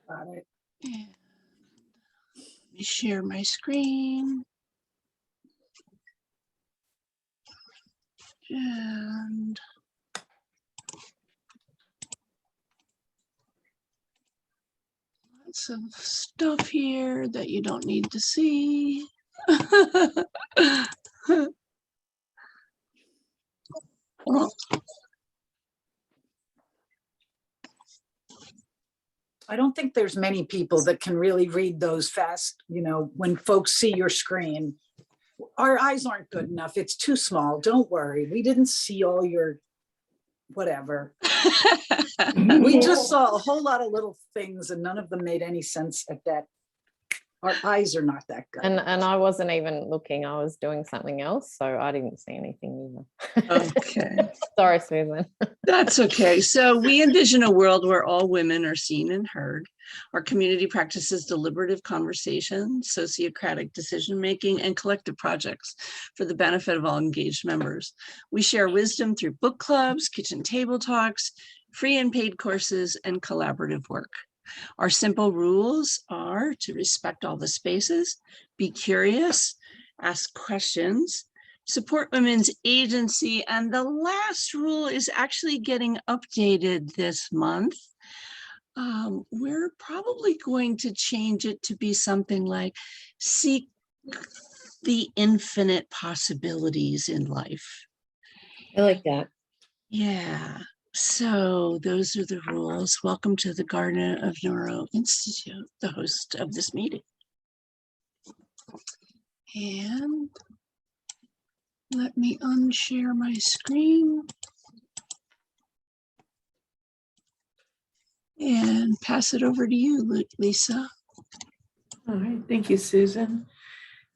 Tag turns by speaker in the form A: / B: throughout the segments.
A: Got it.
B: And let me share my screen. And lots of stuff here that you don't need to see.
A: I don't think there's many people that can really read those fast, you know, when folks see your screen. Our eyes aren't good enough. It's too small. Don't worry. We didn't see all your whatever. We just saw a whole lot of little things and none of them made any sense at that. Our eyes are not that good.
C: And I wasn't even looking. I was doing something else, so I didn't see anything either.
B: Okay.
C: Sorry, Susan.
B: That's okay. So we envision a world where all women are seen and heard. Our community practices deliberative conversation, sociocratic decision-making, and collective projects for the benefit of all engaged members. We share wisdom through book clubs, kitchen table talks, free and paid courses, and collaborative work. Our simple rules are to respect all the spaces, be curious, ask questions, support women's agency, and the last rule is actually getting updated this month. We're probably going to change it to be something like seek the infinite possibilities in life.
D: I like that.
B: Yeah. So those are the rules. Welcome to the Garden of Neuro Institute, the host of this meeting. And let me unshare my screen and pass it over to you, Lisa.
E: All right, thank you, Susan.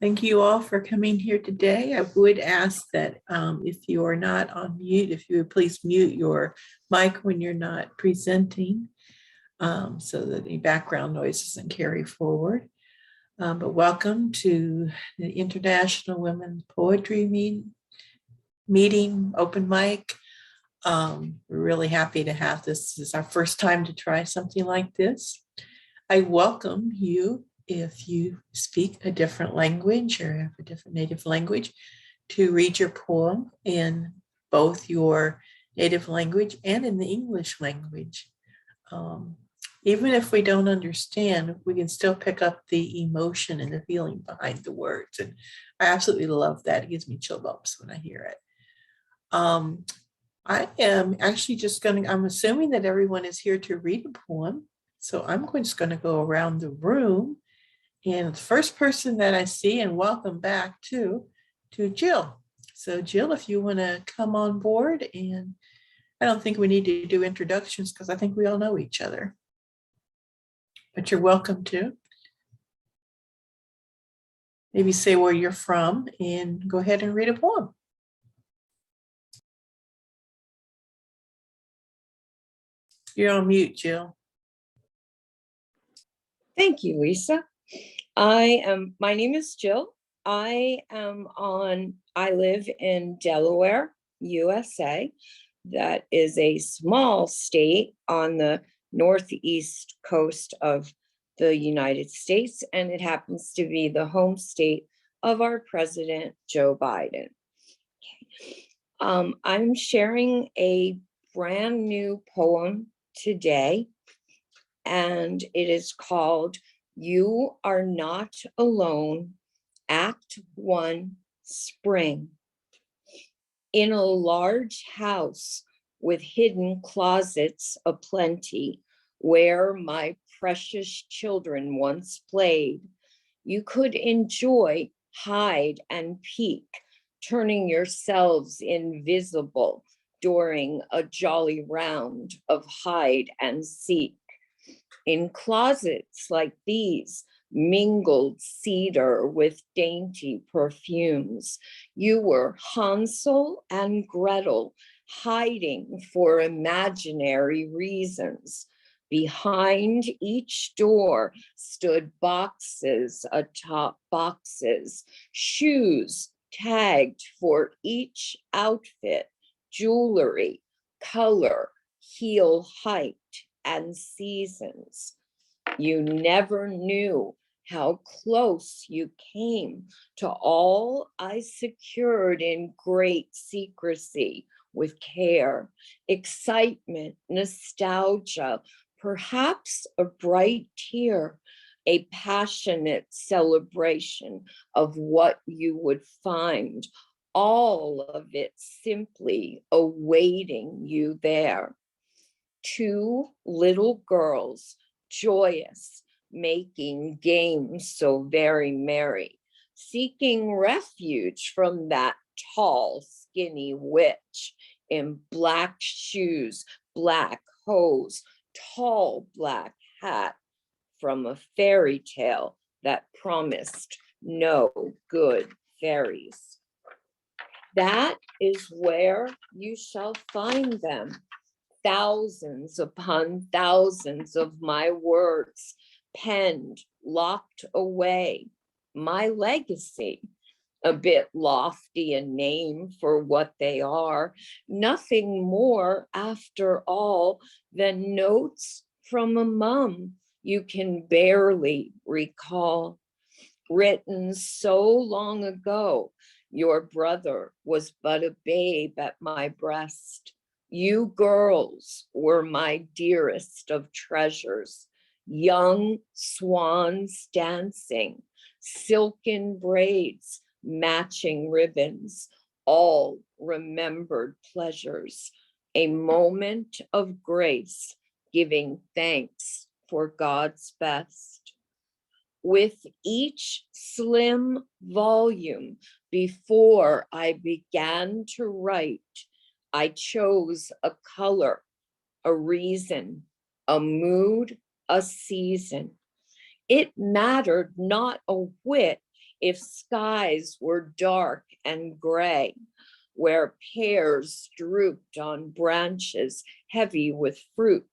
E: Thank you all for coming here today. I would ask that if you are not on mute, if you would please mute your mic when you're not presenting so that the background noise doesn't carry forward. But welcome to the International Women's Poetry meeting, open mic. We're really happy to have this. This is our first time to try something like this. I welcome you, if you speak a different language or have a different native language, to read your poem in both your native language and in the English language. Even if we don't understand, we can still pick up the emotion and the feeling behind the words. And I absolutely love that. It gives me chill bumps when I hear it. I am actually just I'm assuming that everyone is here to read a poem. So I'm just going to go around the room. And the first person that I see, and welcome back to Jill. So Jill, if you want to come on board, and I don't think we need to do introductions because I think we all know each other. But you're welcome to. Maybe say where you're from and go ahead and read a poem. You're on mute, Jill.
D: Thank you, Lisa. My name is Jill. I live in Delaware, USA. That is a small state on the northeast coast of the United States, and it happens to be the home state of our president, Joe Biden. I'm sharing a brand new poem today, and it is called You Are Not Alone, Act 1, Spring. In a large house with hidden closets aplenty, where my precious children once played, you could enjoy hide and peek, turning yourselves invisible during a jolly round of hide and seek. In closets like these, mingled cedar with dainty perfumes, you were Hansel and Gretel, hiding for imaginary reasons. Behind each door stood boxes atop boxes, shoes tagged for each outfit, jewelry, color, heel height, and seasons. You never knew how close you came to all I secured in great secrecy with care, excitement, nostalgia, perhaps a bright tear, a passionate celebration of what you would find, all of it simply awaiting you there. Two little girls, joyous, making games so very merry, seeking refuge from that tall, skinny witch in black shoes, black hose, tall black hat from a fairy tale that promised no good fairies. That is where you shall find them. Thousands upon thousands of my words, penned, locked away, my legacy, a bit lofty a name for what they are, nothing more after all than notes from a mum you can barely recall, written so long ago, your brother was but a babe at my breast. You girls were my dearest of treasures, young swans dancing, silken braids, matching ribbons, all remembered pleasures, a moment of grace, giving thanks for God's best. With each slim volume, before I began to write, I chose a color, a reason, a mood, a season. It mattered not a whit if skies were dark and gray, where pears drooped on branches heavy with fruit,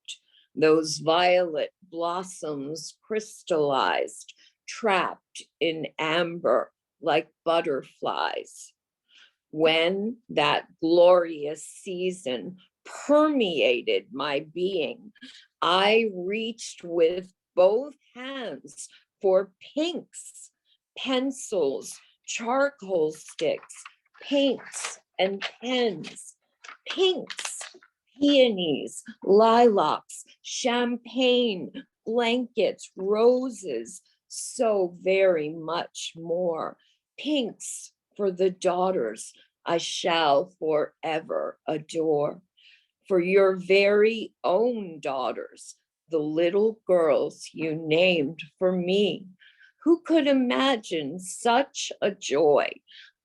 D: those violet blossoms crystallized, trapped in amber like butterflies. When that glorious season permeated my being, I reached with both hands for pinks, pencils, charcoal sticks, paints and pens, pinks, peonies, lilacs, champagne, blankets, roses, so very much more. Pinks for the daughters I shall forever adore. For your very own daughters, the little girls you named for me. Who could imagine such a joy,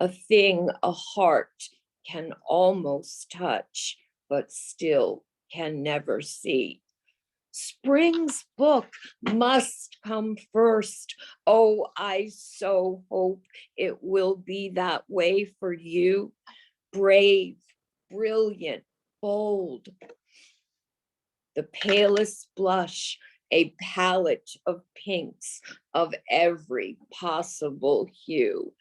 D: a thing a heart can almost touch, but still can never see? Spring's book must come first. Oh, I so hope it will be that way for you. Brave, brilliant, bold. The palest blush, a palette of pinks of every possible hue.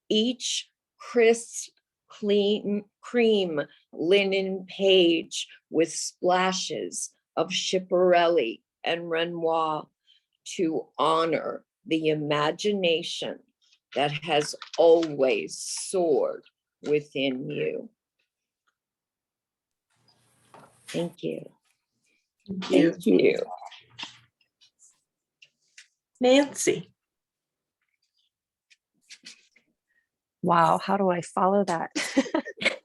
D: Each crisp, clean, cream linen page with splashes of Schiaparelli and Renoir to honor the imagination that has always soared within you. Thank you.
E: Thank you.
D: Thank you.
E: Nancy.
F: Wow, how do I follow that? That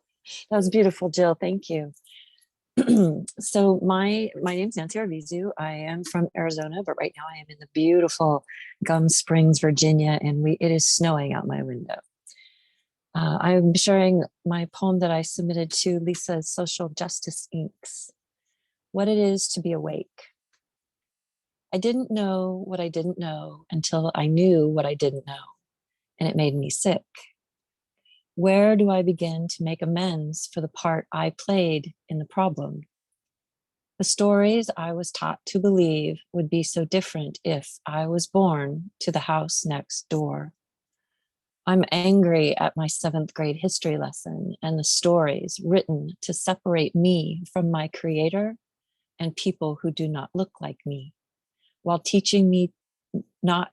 F: was beautiful, Jill. Thank you. So my name's Nancy Arvizu. I am from Arizona, but right now I am in the beautiful Gum Springs, Virginia, and it is snowing out my window. I'm sharing my poem that I submitted to Lisa's Social Justice Inks. What it is to be awake. I didn't know what I didn't know until I knew what I didn't know, and it made me sick. Where do I begin to make amends for the part I played in the problem? The stories I was taught to believe would be so different if I was born to the house next door. I'm angry at my 7th grade history lesson and the stories written to separate me from my creator and people who do not look like me. while teaching me not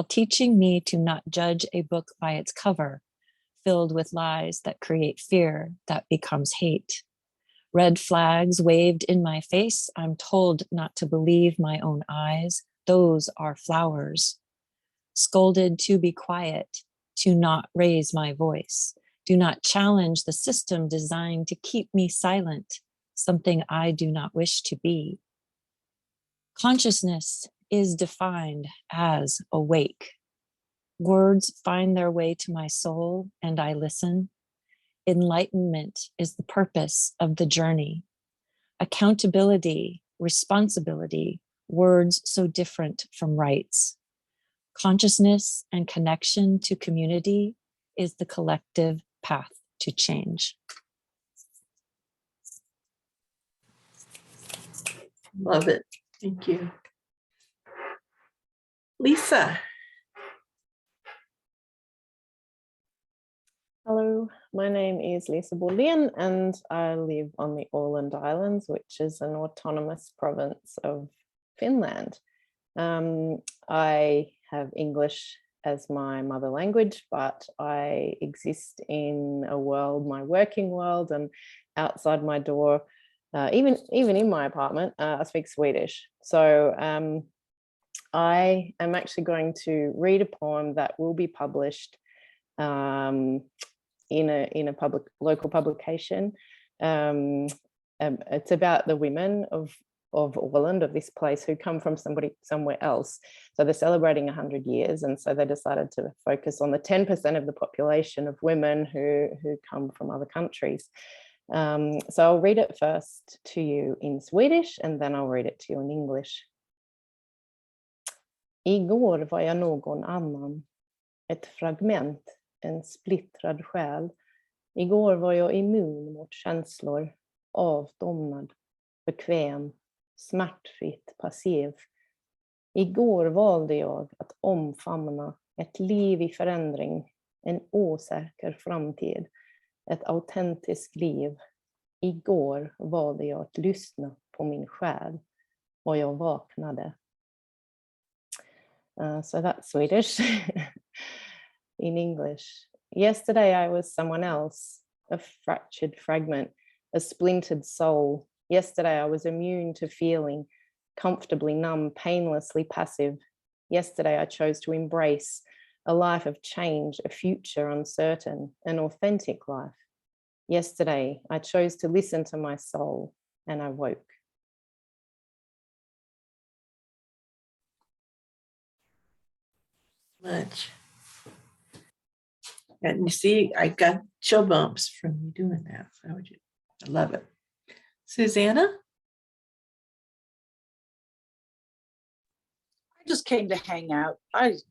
F: to not judge a book by its cover, filled with lies that create fear that becomes hate. Red flags waved in my face. I'm told not to believe my own eyes. Those are flowers. Scolded to be quiet, to not raise my voice. Do not challenge the system designed to keep me silent, something I do not wish to be. Consciousness is defined as awake. Words find their way to my soul and I listen. Enlightenment is the purpose of the journey. Accountability, responsibility, words so different from rights. Consciousness and connection to community is the collective path to change.
E: Love it. Thank you. Lisa.
C: Hello, my name is Lisa Bullion and I live on the Åland Islands, which is an autonomous province of Finland. I have English as my mother language, but I exist in a world, my working world, and outside my door, even in my apartment, I speak Swedish. So I am actually going to read a poem that will be published in a local publication. It's about the women of Åland, of this place, who come from somewhere else. So they're celebrating 100 years, and so they decided to focus on the 10% of the population of women who come from other countries. So I'll read it first to you in Swedish, and then I'll read it to you in English. Igår var jag någon annan, ett fragment, en splittrad själ. Igår var jag immun mot känslor, avdomnad, bekväm, smärtfritt, passiv. Igår valde jag att omfamna ett liv i förändring, en osäker framtid, ett autentiskt liv. Igår valde jag att lyssna på min själ och jag vaknade. So that's Swedish. In English. Yesterday I was someone else, a fractured fragment, a splintered soul. Yesterday I was immune to feeling, comfortably numb, painlessly passive. Yesterday I chose to embrace a life of change, a future uncertain, an authentic life. Yesterday I chose to listen to my soul and I woke.
E: Much. And you see, I got chill bumps from you doing that. So I love it. Susanna?
A: I just came to hang out.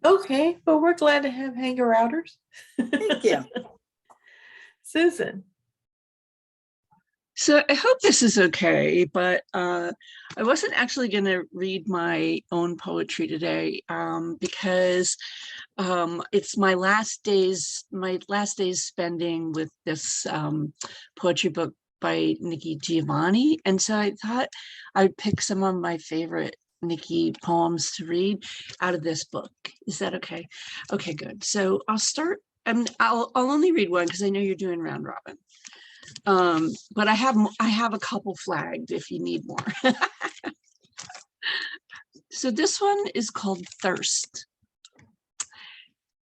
E: Okay, well, we're glad to have hanger outers.
A: Thank you.
E: Susan.
B: So I hope this is okay, but I wasn't actually going to read my own poetry today because it's my last days spending with this poetry book by Nikki Giovanni, and so I thought I'd pick some of my favorite Nikki poems to read out of this book. Is that okay? Okay, good. So I'll start. I'll only read one because I know you're doing round robin. But I have a couple flagged if you need more. So this one is called Thirst.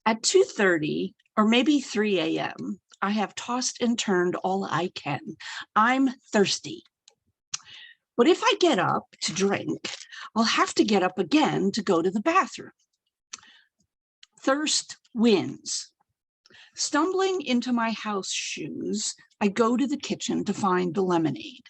B: At 2:30 or maybe 3 a.m., I have tossed and turned all I can. I'm thirsty. But if I get up to drink, I'll have to get up again to go to the bathroom. Thirst wins. Stumbling into my house shoes, I go to the kitchen to find the lemonade.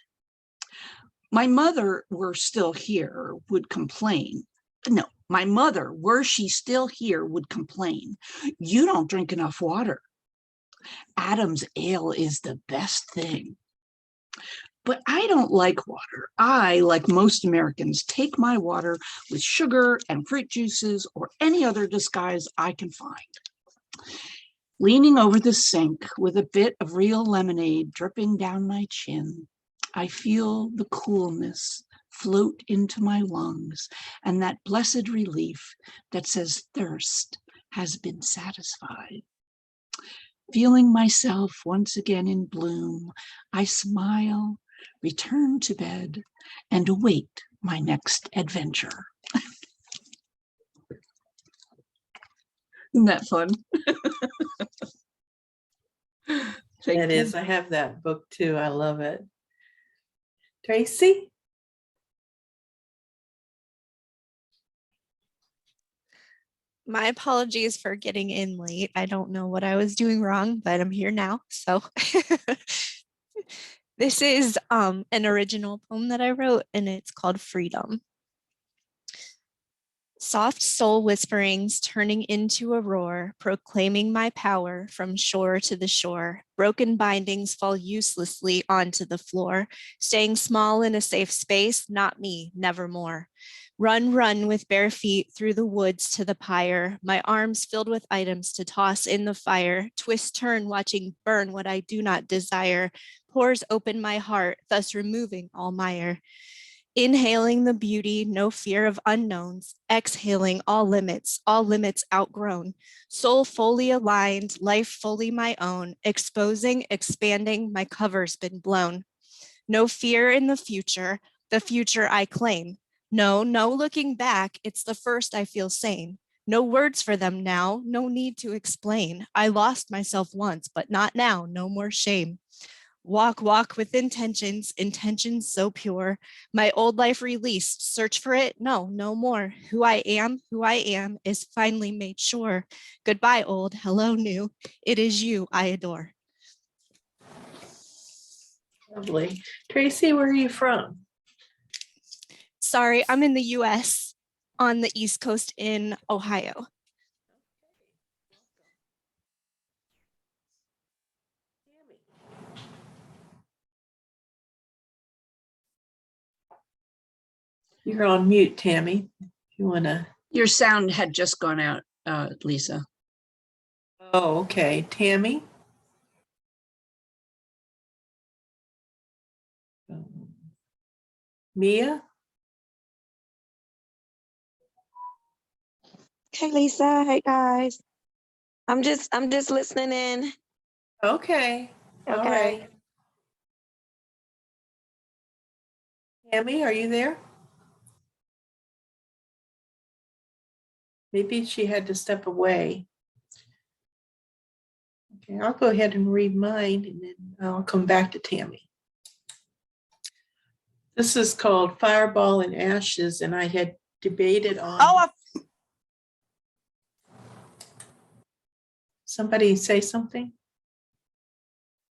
B: My mother, were still here, would complain. No, my mother, were she still here, would complain. You don't drink enough water. Adam's ale is the best thing. But I don't like water. I, like most Americans, take my water with sugar and fruit juices or any other disguise I can find. Leaning over the sink with a bit of real lemonade dripping down my chin, I feel the coolness
G: float into my lungs, and that blessed relief that says thirst has been satisfied. Feeling myself once again in bloom, I smile, return to bed, and await my next adventure. Isn't that fun? Thank
E: That
G: you.
E: is, I have that book too. I love it. Tracy?
H: My apologies for getting in late. I don't know what I was doing wrong, but I'm here now. So this is an original poem that I wrote, and it's called Freedom. Soft soul whisperings turning into a roar, proclaiming my power from shore to the shore. Broken bindings fall uselessly onto the floor, staying small in a safe space, not me, nevermore. Run, run with bare feet through the woods to the pyre, my arms filled with items to toss in the fire, twist, turn, watching burn what I do not desire, pores open my heart, thus removing all mire. Inhaling the beauty, no fear of unknowns, exhaling all limits outgrown, soul fully aligned, life fully my own, exposing, expanding, my cover's been blown. No fear in the future I claim. No looking back, it's the first I feel sane. No words for them now, no need to explain. I lost myself once, but not now, no more shame. Walk with intentions so pure. My old life released, search for it, no more. Who I am is finally made sure. Goodbye, old, hello, new. It is you I adore.
E: Lovely. Tracy, where are you from?
H: Sorry, I'm in the US on the East Coast in Ohio.
E: You're on mute, Tammy. If you want to.
G: Your sound had just gone out, Lisa.
E: Oh, okay. Tammy? Mia?
I: Hey Lisa, hey guys. I'm just listening in.
E: Okay. All
I: Okay.
E: right. Tammy, are you there? Maybe she had to step away. Okay, I'll go ahead and read mine and then I'll come back to Tammy. This is called Fireball and Ashes, and I had debated on. Somebody say something?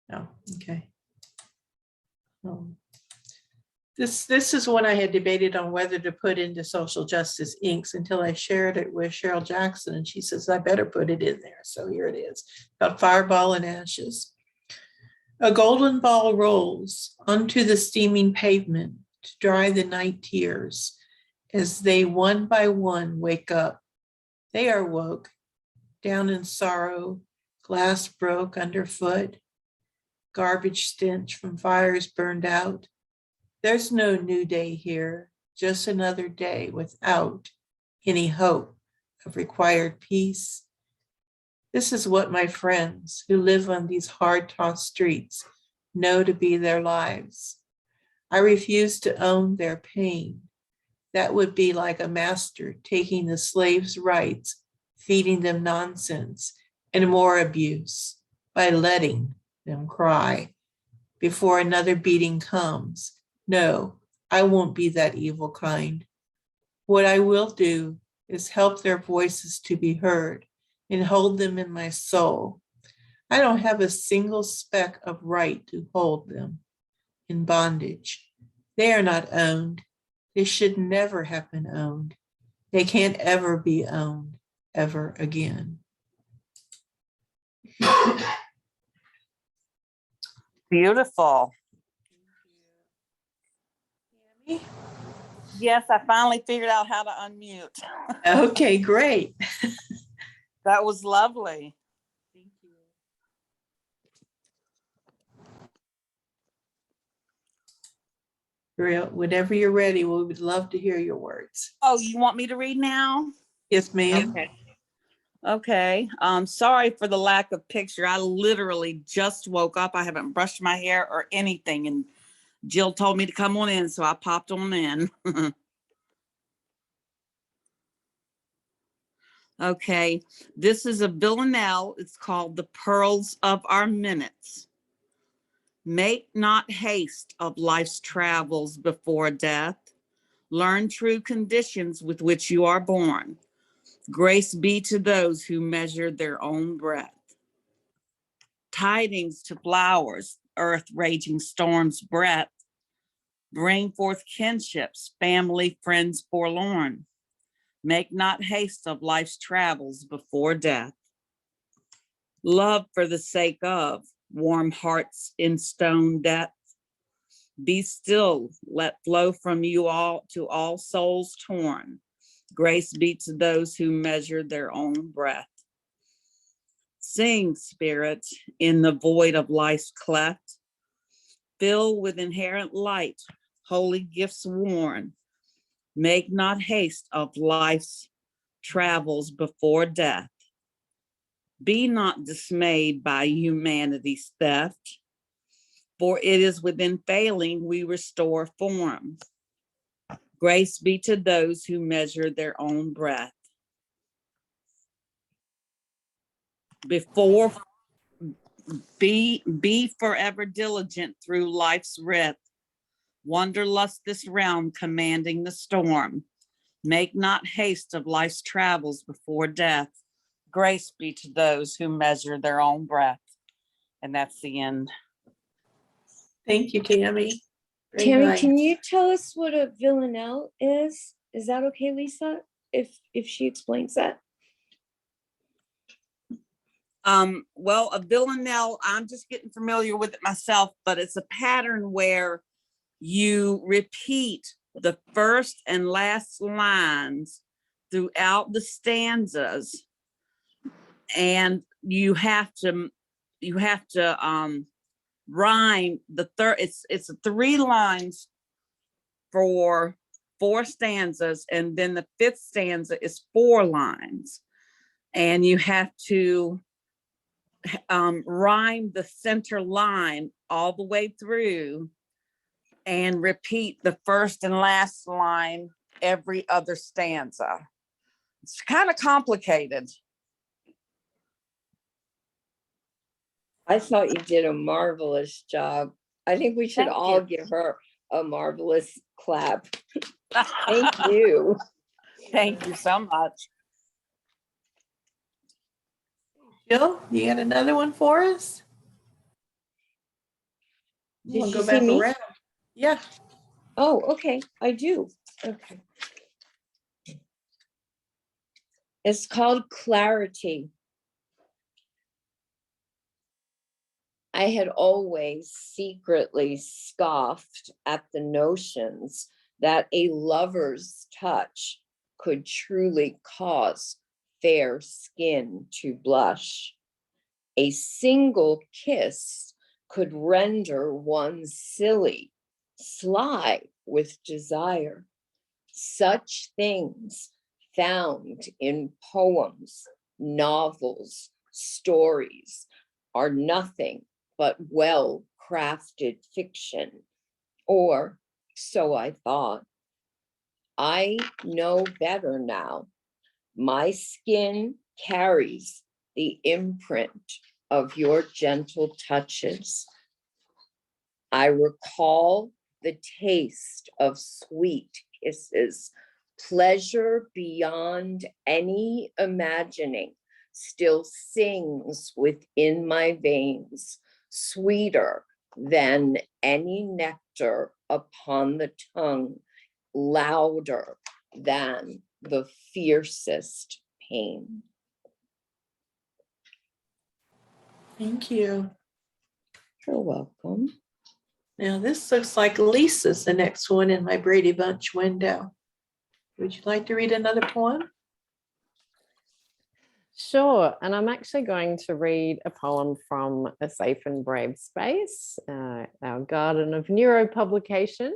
E: No, okay. This is one I had debated on whether to put into Social Justice Inks until I shared it with Cheryl Jackson, and she says I better put it in there. So here it is, called Fireball and Ashes. A golden ball rolls onto the steaming pavement to dry the night tears as they one by one wake up. They are woke, down in sorrow, glass broke underfoot, garbage stench from fires burned out. There's no new day here, just another day without any hope of required peace. This is what my friends who live on these hard-tossed streets know to be their lives. I refuse to own their pain. That would be like a master taking the slaves' rights, feeding them nonsense and more abuse by letting them cry before another beating comes. No, I won't be that evil kind. What I will do is help their voices to be heard and hold them in my soul. I don't have a single speck of right to hold them in bondage. They are not owned. They should never have been owned. They can't ever be owned ever again.
J: Beautiful. Yes, I finally figured out how to unmute.
E: Okay, great.
J: That was lovely.
E: Thank you. Whenever you're ready, we would love to hear your words.
J: Oh, you want me to read now?
E: Yes, ma'am.
J: Okay. Okay. Sorry for the lack of picture. I literally just woke up. I haven't brushed my hair or anything, and Jill told me to come on in, so I popped on in. Okay. This is a Villanelle. It's called The Pearls of Our Minutes. Make not haste of life's travels before death. Learn true conditions with which you are born. Grace be to those who measure their own breath. Tidings to flowers, earth raging storms breath. Bring forth kinships, family, friends forlorn. Make not haste of life's travels before death. Love for the sake of warm hearts in stone depth. Be still, let flow from you all to all souls torn. Grace be to those who measure their own breath. Sing, spirit, in the void of life's cleft. Fill with inherent light, holy gifts worn. Make not haste of life's travels before death. Be not dismayed by humanity's theft, for it is within failing we restore form. Grace be to those who measure their own breath. Be forever diligent through life's writ. Wanderlust this realm commanding the storm. Make not haste of life's travels before death. Grace be to those who measure their own breath. And that's the end.
E: Thank you, Tammy. Very
D: Tammy,
E: nice.
D: can you tell us what a villanelle is? Is that okay, Lisa? If she explains that.
J: Well, a villanelle, I'm just getting familiar with it myself, but it's a pattern where you repeat the first and last lines throughout the stanzas, and you have to rhyme the third. It's 3 lines for 4 stanzas, and then the 5th stanza is 4 lines, and you have to rhyme the center line all the way through and repeat the first and last line every other stanza. It's kind of complicated.
D: I thought you did a marvelous job. I think we should
J: Thank
D: all
J: you.
D: give her a marvelous clap. Thank you.
J: Thank you so much.
E: Jill, you got another one for us?
D: Did
E: We'll
D: you
E: go
D: see
E: back
D: me?
E: around. Yeah.
D: Oh, okay, I do. Okay. It's called Clarity. I had always secretly scoffed at the notions that a lover's touch could truly cause fair skin to blush. A single kiss could render one silly, sly with desire. Such things found in poems, novels, stories are nothing but well-crafted fiction, or so I thought. I know better now. My skin carries the imprint of your gentle touches. I recall the taste of sweet kisses, pleasure beyond any imagining still sings within my veins, sweeter than any nectar upon the tongue, louder than the fiercest pain.
E: Thank you.
D: You're welcome.
E: Now this looks like Lisa's the next one in my Brady Bunch window. Would you like to read another poem?
C: Sure, and I'm actually going to read a poem from A Safe and Brave Space, our Garden of Neuro publication.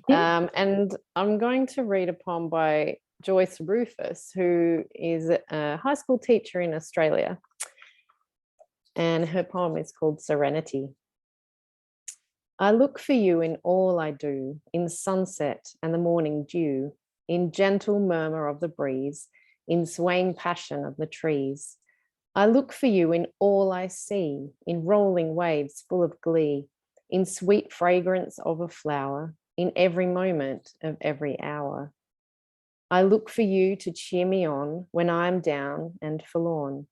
C: And I'm going to read a poem by Joyce Rufus, who is a high school teacher in Australia. And her poem is called Serenity. I look for you in all I do, in sunset and the morning dew, in gentle murmur of the breeze, in swaying passion of the trees. I look for you in all I see, in rolling waves full of glee, in sweet fragrance of a flower, in every moment of every hour. I look for you to cheer me on when I am down and forlorn.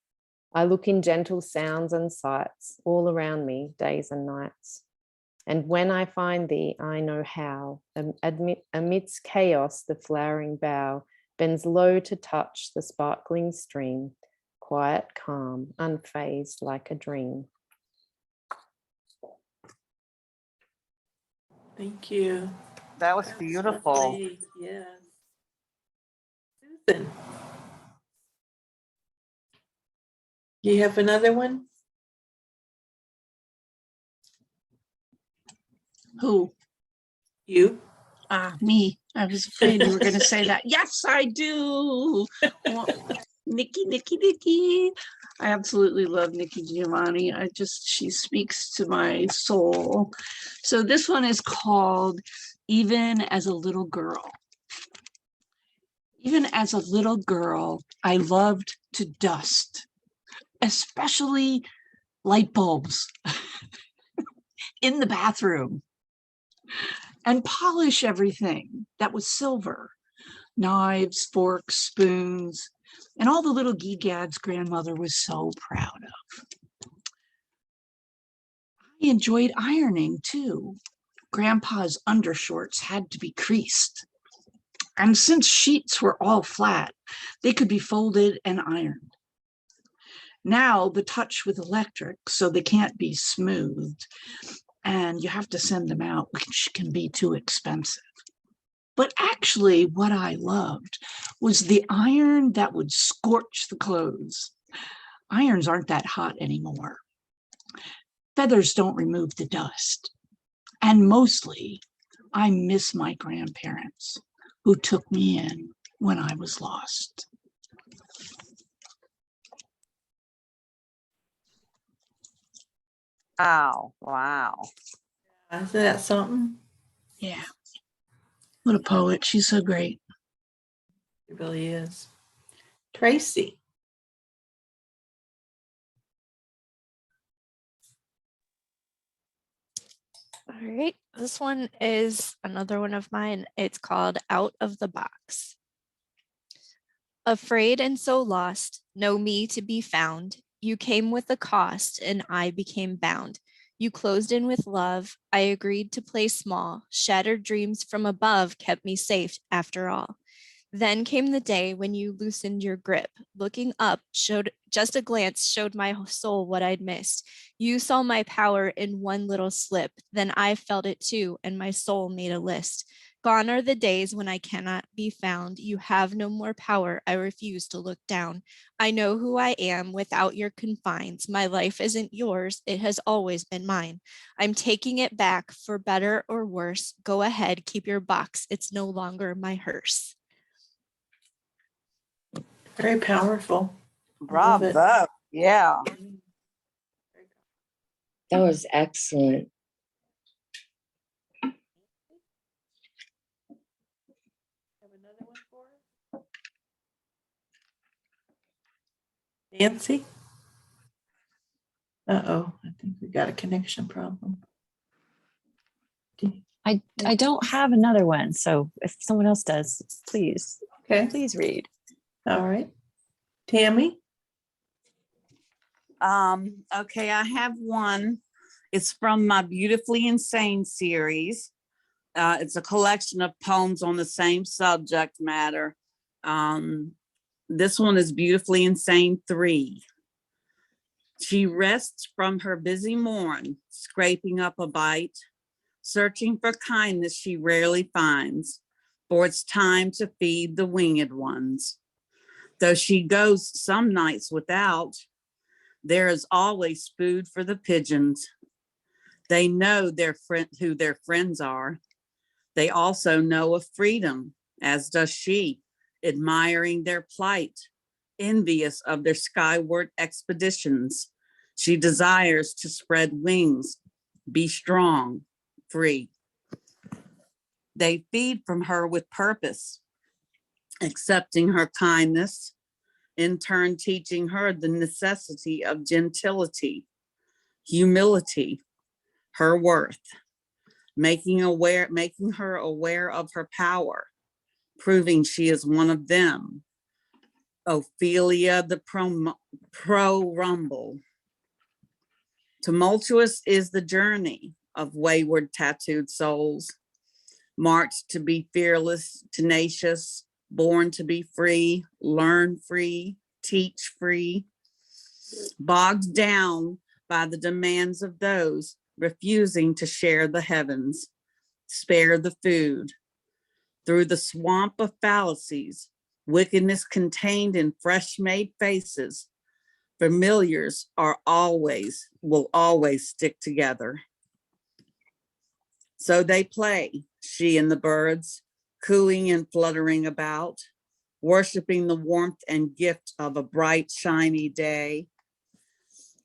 C: I look in gentle sounds and sights all around me, days and nights. And when I find thee, I know how, amidst chaos, the flowering bough bends low to touch the sparkling stream, quiet, calm, unfazed like a dream.
E: Thank you.
J: That was beautiful.
E: Lovely. Yes. Susan, you have another one?
G: Who?
E: You?
G: Me. I was afraid you were going to say that. Yes, I do. Well, Nikki. I absolutely love Nikki Giovanni. She speaks to my soul. So this one is called Even as a Little Girl. Even as a little girl, I loved to dust, especially light bulbs in the bathroom, and polish everything that was silver, knives, forks, spoons, and all the little geegads grandmother was so proud of. I enjoyed ironing too. Grandpa's undershorts had to be creased. And since sheets were all flat, they could be folded and ironed. Now the touch with electric, so they can't be smoothed, and you have to send them out, which can be too expensive. But actually what I loved was the iron that would scorch the clothes. Irons aren't that hot anymore. Feathers don't remove the dust. And mostly, I miss my grandparents who took me in when I was lost.
J: Wow.
E: Isn't that something?
G: Yeah. What a poet. She's so great.
E: It really is. Tracy.
H: All right, this one is another one of mine. It's called Out of the Box. Afraid and so lost, no me to be found. You came with a cost and I became bound. You closed in with love. I agreed to play small. Shattered dreams from above kept me safe after all. Then came the day when you loosened your grip. Looking up, just a glance showed my soul what I'd missed. You saw my power in one little slip. Then I felt it too, and my soul made a list. Gone are the days when I cannot be found. You have no more power. I refuse to look down. I know who I am without your confines. My life isn't yours. It has always been mine. I'm taking it back for better or worse. Go ahead, keep your box. It's no longer my hearse.
E: Very powerful. Love it.
J: Bravo. Yeah.
D: That was excellent.
E: Have another one for us? Nancy? Uh-oh, I think we got a connection problem.
F: I don't have another one, so if someone else does, please read.
E: All right. Tammy?
J: Okay, I have one. It's from my Beautifully Insane series. It's a collection of poems on the same subject matter. This one is Beautifully Insane 3. She rests from her busy morn, scraping up a bite, searching for kindness she rarely finds, for it's time to feed the winged ones. Though she goes some nights without, there is always food for the pigeons. They know who their friends are. They also know of freedom, as does she, admiring their plight, envious of their skyward expeditions. She desires to spread wings, be strong, free. They feed from her with purpose, accepting her kindness, in turn teaching her the necessity of gentility, humility, her worth, making her aware of her power, proving she is one of them. Ophelia the pro-rumble. Tumultuous is the journey of wayward tattooed souls, marked to be fearless, tenacious, born to be free, learn free, teach free, bogged down by the demands of those refusing to share the heavens, spare the food. Through the swamp of fallacies, wickedness contained in fresh made faces, familiars will always stick together. So they play, she and the birds, cooing and fluttering about, worshiping the warmth and gift of a bright, shiny day.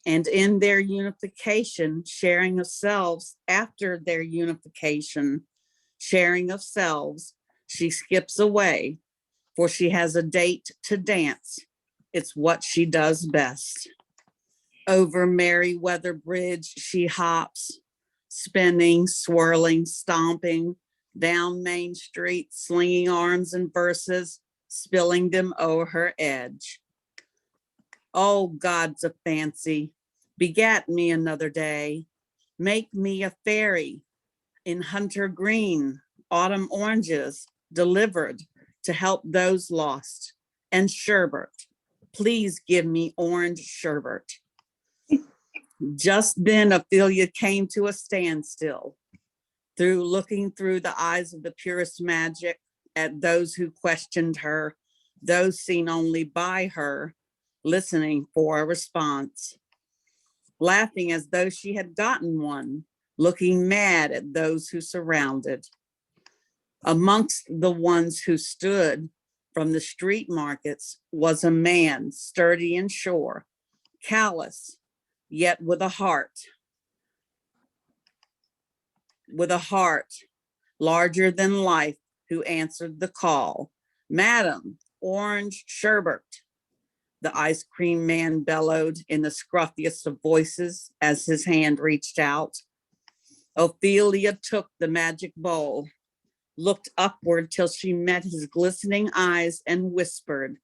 J: And in their unification, sharing of selves, after their unification, sharing of selves, she skips away, for she has a date to dance. It's what she does best. Over Merriweather Bridge, she hops, spinning, swirling, stomping, down Main Street, slinging arms and verses, spilling them o'er her edge. Oh, gods of fancy, begat me another day, make me a fairy in hunter green, autumn oranges, delivered to help those lost, and sherbet, please give me orange sherbet. Just then Ophelia came to a standstill, looking through the eyes of the purest magic at those who questioned her, those seen only by her, listening for a response, laughing as though she had gotten one, looking mad at those who surrounded. Amongst the ones who stood from the street markets was a man, sturdy and sure, callous, yet with a heart larger than life, who answered the call. Madam, orange sherbet, the ice cream man bellowed in the scruffiest of voices as his hand reached out. Ophelia took the magic bowl, looked upward till she met his glistening eyes and whispered,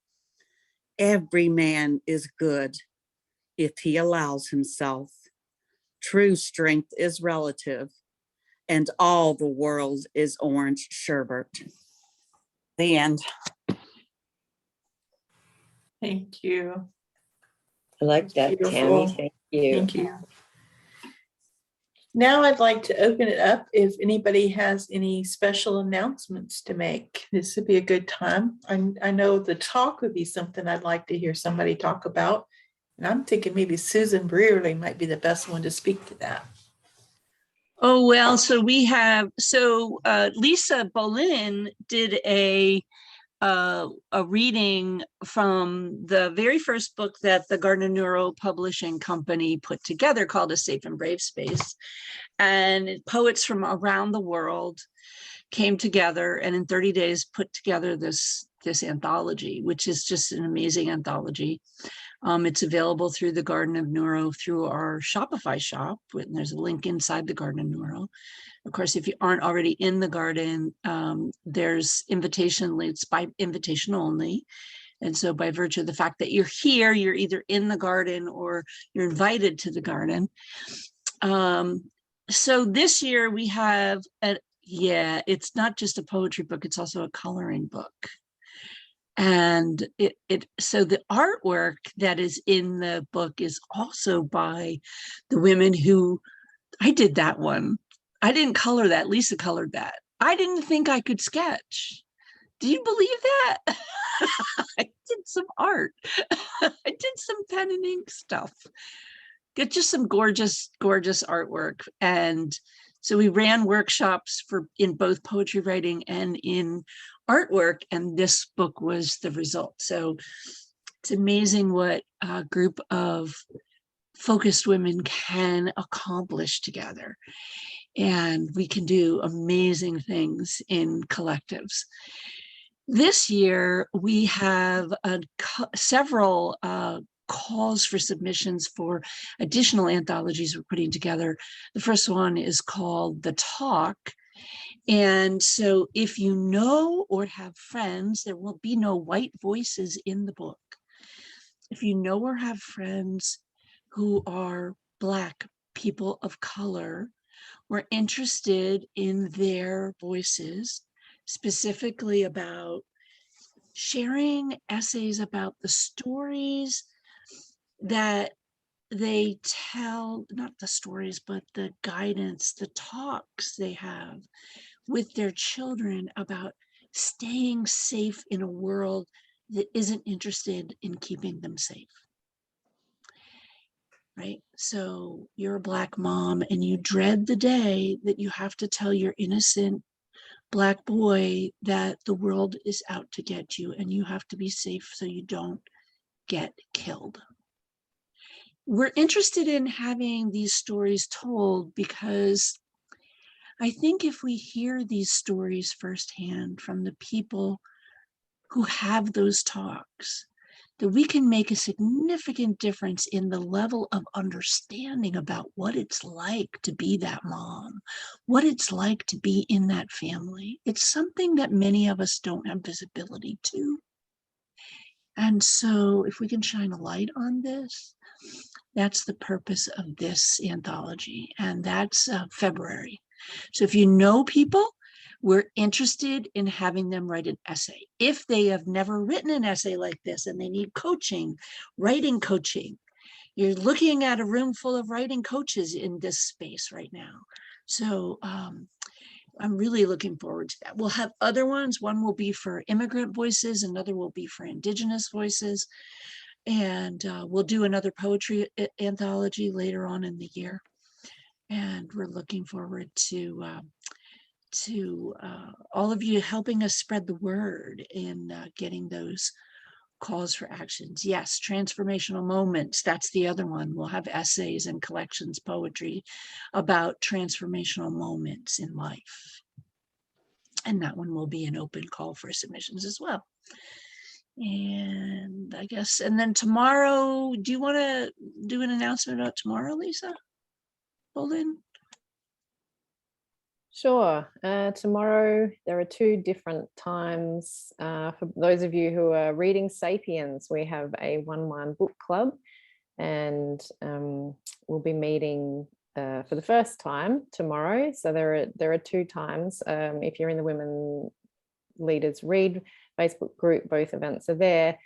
J: every man is good if he allows himself. True strength is relative, and all the world is orange sherbet. The end.
E: Thank you.
D: I like that,
E: Beautiful.
D: Tammy. Thank you.
E: Thank you. Now I'd like to open it up if anybody has any special announcements to make. This would be a good time. I know the talk would be something I'd like to hear somebody talk about. And I'm thinking maybe Susan Brearley might be the best one to speak to that.
B: Oh, well, so Lisa Bullion did a reading from the very first book that the Garden of Neuro Publishing Company put together called A Safe and Brave Space. And poets from around the world came together and in 30 days put together this anthology, which is just an amazing anthology. It's available through the Garden of Neuro through our Shopify shop. And there's a link inside the Garden of Neuro. Of course, if you aren't already in the garden, there's invitation, it's by invitation only. And so by virtue of the fact that you're here, you're either in the garden or you're invited to the garden. So this year we have, it's not just a poetry book, it's also a coloring book. And so the artwork that is in the book is also by the women who, I did that one. I didn't color that. Lisa colored that. I didn't think I could sketch. Do you believe that? I did some art. I did some pen and ink stuff. Get just some gorgeous, gorgeous artwork. And
G: So we ran workshops in both poetry writing and in artwork, and this book was the result. So it's amazing what a group of focused women can accomplish together. And we can do amazing things in collectives. This year, we have several calls for submissions for additional anthologies we're putting together. The first one is called The Talk. And so if you know or have friends, there will be no white voices in the book. If you know or have friends who are Black, people of color, we're interested in their voices, specifically about sharing essays about the stories that they tell, not the stories, but the guidance, the talks they have with their children about staying safe in a world that isn't interested in keeping them safe. Right? So you're a Black mom and you dread the day that you have to tell your innocent Black boy that the world is out to get you and you have to be safe so you don't get killed. We're interested in having these stories told because I think if we hear these stories firsthand from the people who have those talks, that we can make a significant difference in the level of understanding about what it's like to be that mom, what it's like to be in that family. It's something that many of us don't have visibility to. And so if we can shine a light on this, that's the purpose of this anthology. And that's February. So if you know people, we're interested in having them write an essay. If they have never written an essay like this and they need coaching, writing coaching, you're looking at a room full of writing coaches in this space right now. So I'm really looking forward to that. We'll have other ones. One will be for immigrant voices, another will be for Indigenous voices. And we'll do another poetry anthology later on in the year. And we're looking forward to all of you helping us spread the word in getting those calls for actions. Yes, transformational moments. That's the other one. We'll have essays and collections, poetry about transformational moments in life. And that one will be an open call for submissions as well. And I guess, and then tomorrow, do you want to do an announcement about tomorrow, Lisa? Bullion?
C: Sure. Tomorrow, there are 2 different times. For those of you who are reading Sapiens, we have a one-man book club, and we'll be meeting for the first time tomorrow. So there are 2 times. If you're in the Women Leaders Read Facebook group, both events are there.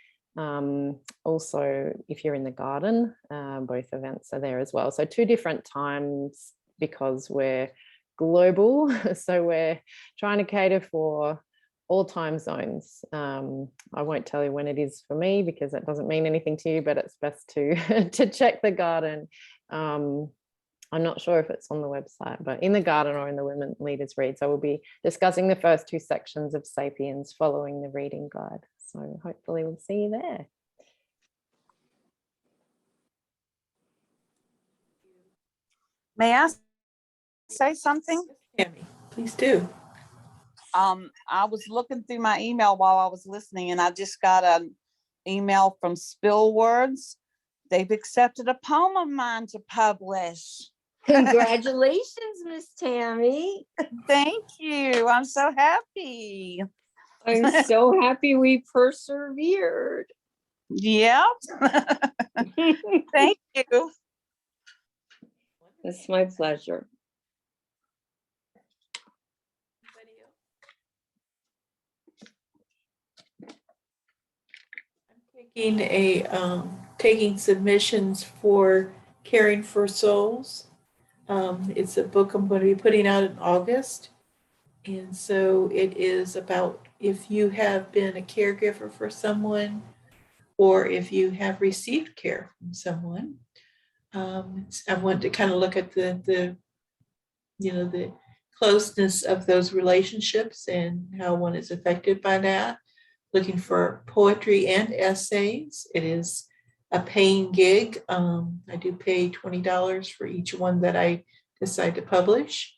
C: Also, if you're in the garden, both events are there as well. So 2 different times because we're global. So we're trying to cater for all time zones. I won't tell you when it is for me because that doesn't mean anything to you, but it's best to to check the garden. I'm not sure if it's on the website, but in the garden or in the Women Leaders Read. So we'll be discussing the first 2 sections of Sapiens following the reading guide. So hopefully we'll see you there.
J: May I say something?
E: Tammy, please do.
J: I was looking through my email while I was listening, and I just got an email from Spill Words. They've accepted a poem of mine to publish.
D: Congratulations, Miss Tammy.
J: Thank you. I'm so happy.
D: I'm so happy we persevered.
J: Yeah. Thank you.
D: It's my pleasure.
E: Taking submissions for Caring for Souls. It's a book I'm going to be putting out in August. And so it is about if you have been a caregiver for someone or if you have received care from someone. I want to kind of look at the the closeness of those relationships and how one is affected by that. Looking for poetry and essays. It is a paying gig. I do pay $20 for each one that I decide to publish.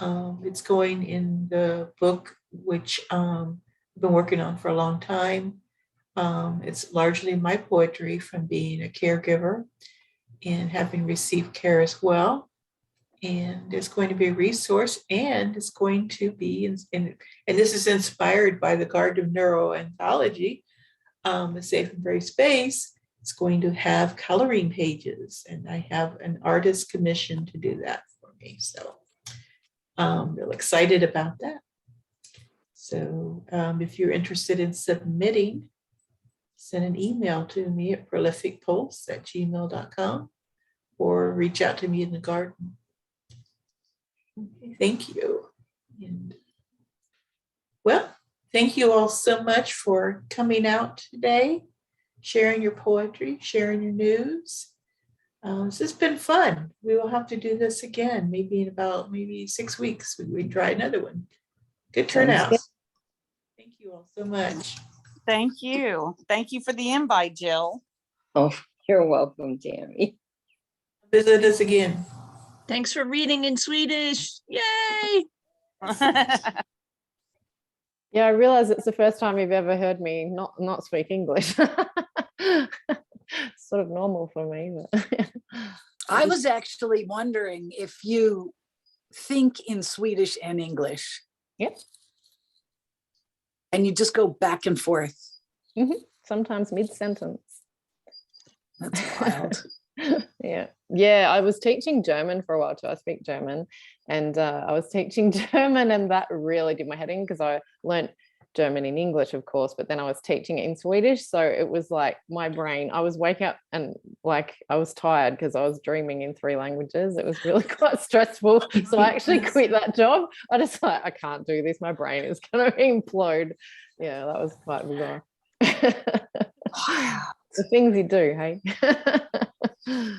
E: It's going in the book, which I've been working on for a long time. It's largely my poetry from being a caregiver and having received care as well. And it's going to be a resource, and it's going to be, and this is inspired by the Garden of Neuro Anthology, the Safe and Brave Space. It's going to have coloring pages, and I have an artist commissioned to do that for me. So I'm real excited about that. So if you're interested in submitting, send an email to me at prolificpulse@gmail.com or reach out to me in the garden. Okay, thank you. And well, thank you all so much for coming out today, sharing your poetry, sharing your news. This has been fun. We will have to do this again, maybe in about 6 weeks. We try another one. Good turnout. Thank you all so much.
J: Thank you. Thank you for the invite, Jill.
D: Oh, you're welcome, Tammy.
E: Visit us again.
B: Thanks for reading in Swedish. Yay!
C: Yeah, I realize it's the first time you've ever heard me not speak English. Sort of normal for me. But
A: I was actually wondering if you think in Swedish and English.
C: Yep.
A: And you just go back and forth.
C: Sometimes mid-sentence.
A: That's wild.
C: Yeah, I was teaching German for a while too. I speak German, and I was teaching German, and that really did my head in because I learned German in English, of course, but then I was teaching it in Swedish, so it was like my brain, I was waking up and like I was tired because I was dreaming in 3 languages. It was really quite stressful, so I actually quit that job. I just like, I can't do this, my brain is going to implode. Yeah, that was quite bizarre. The things you do, hey.